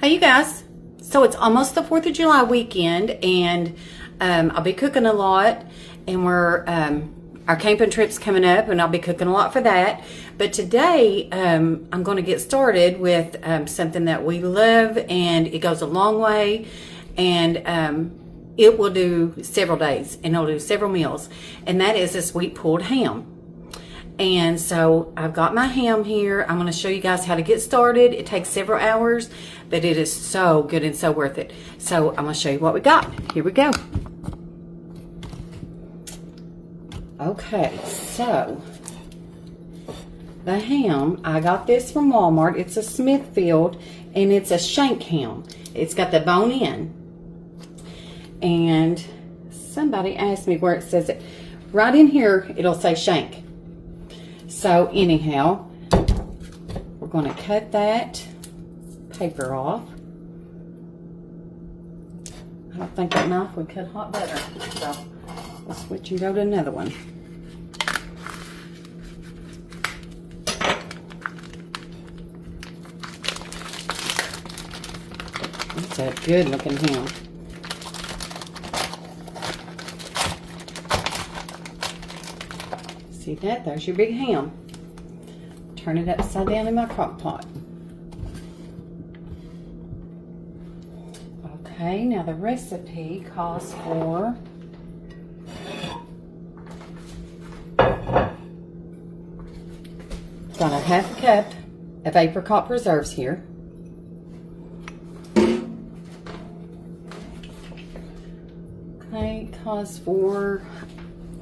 Hey you guys, so it's almost the 4th of July weekend, and I'll be cooking a lot, and our camping trip's coming up, and I'll be cooking a lot for that. But today I'm going to get started with something that we love, and it goes a long way, and it will do several days, and it'll do several meals, and that is a sweet pulled ham. And so I've got my ham here. I'm going to show you guys how to get started. It takes several hours, but it is so good and so worth it. So I'm going to show you what we got. Here we go. Okay, so the ham, I got this from Walmart. It's a Smithfield, and it's a shank ham. It's got the bone in. And somebody asked me where it says it. Right in here, it'll say shank. So anyhow, we're going to cut that paper off. I don't think that knife would cut hot butter, so we'll switch and go to another one. That's a good looking ham. See that? There's your big ham. Turn it upside down in my crock pot. Okay, now the recipe calls for got a half a cup of apricot preserves here. Okay, calls for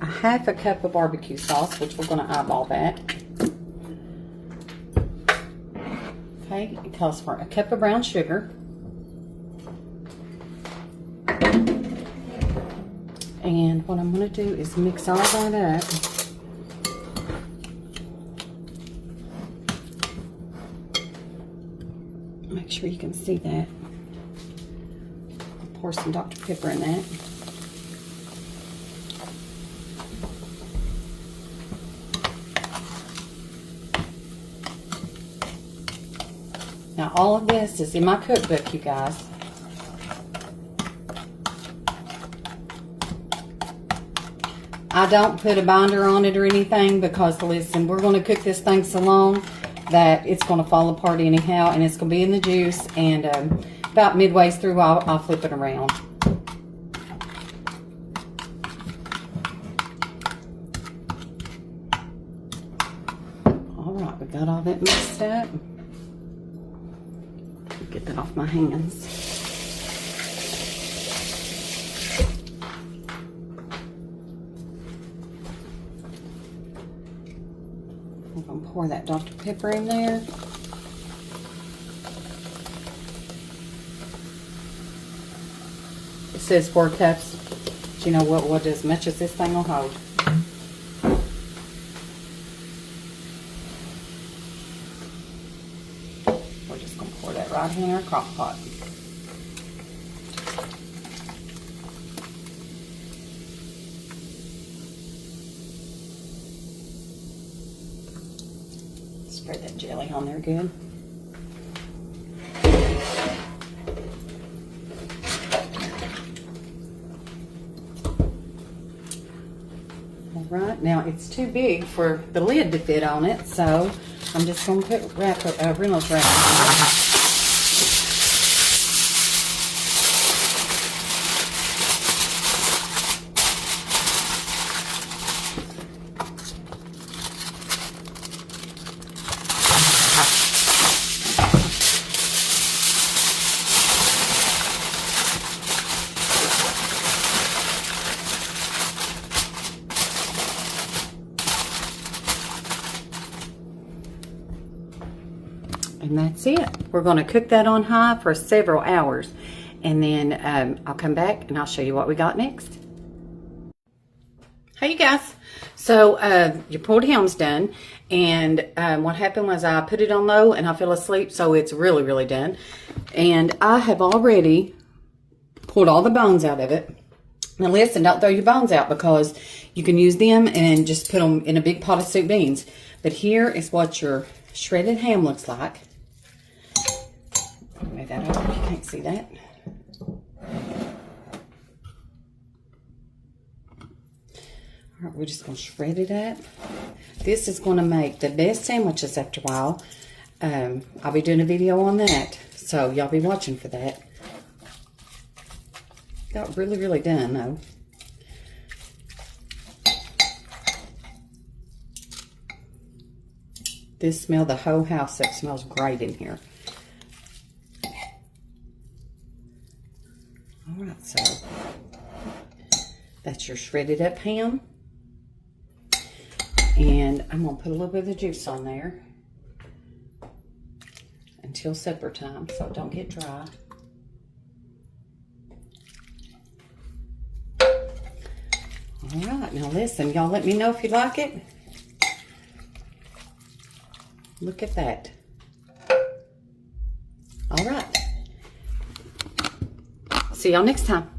a half a cup of barbecue sauce, which we're going to eyeball that. Okay, it calls for a cup of brown sugar. And what I'm going to do is mix all that up. Make sure you can see that. I'll pour some Dr. Pepper in that. Now all of this is in my cookbook, you guys. I don't put a binder on it or anything because, listen, we're going to cook this thing so long that it's going to fall apart anyhow, and it's going to be in the juice, and about midway through I'll flip it around. All right, we got all that mixed up. Get that off my hands. I'm going to pour that Dr. Pepper in there. It says 4 cups. But you know what, as much as this thing will hold. We're just going to pour that right in our crock pot. Spread that jelly on there good. All right, now it's too big for the lid to fit on it, so I'm just going to put Reynolds wrap on it. And that's it. We're going to cook that on high for several hours. And then I'll come back and I'll show you what we got next. Hey you guys. So your pulled ham's done. And what happened was I put it on low and I fell asleep. So it's really, really done. And I have already pulled all the bones out of it. Now listen, don't throw your bones out because you can use them and just put them in a big pot of soup beans. But here is what your shredded ham looks like. Move that over Can't see that. All right, we're just going to shred it up. This is going to make the best sandwiches after a while. I'll be doing a video on that, so y'all be watching for that. Got really, really done, though. This smell, the whole house, that smells great in here. All right, so that's your shredded up ham. And I'm going to put a little bit of the juice on there until supper time so it don't get dry. All right, now listen, y'all let me know if you like it. Look at that. All right. See y'all next time.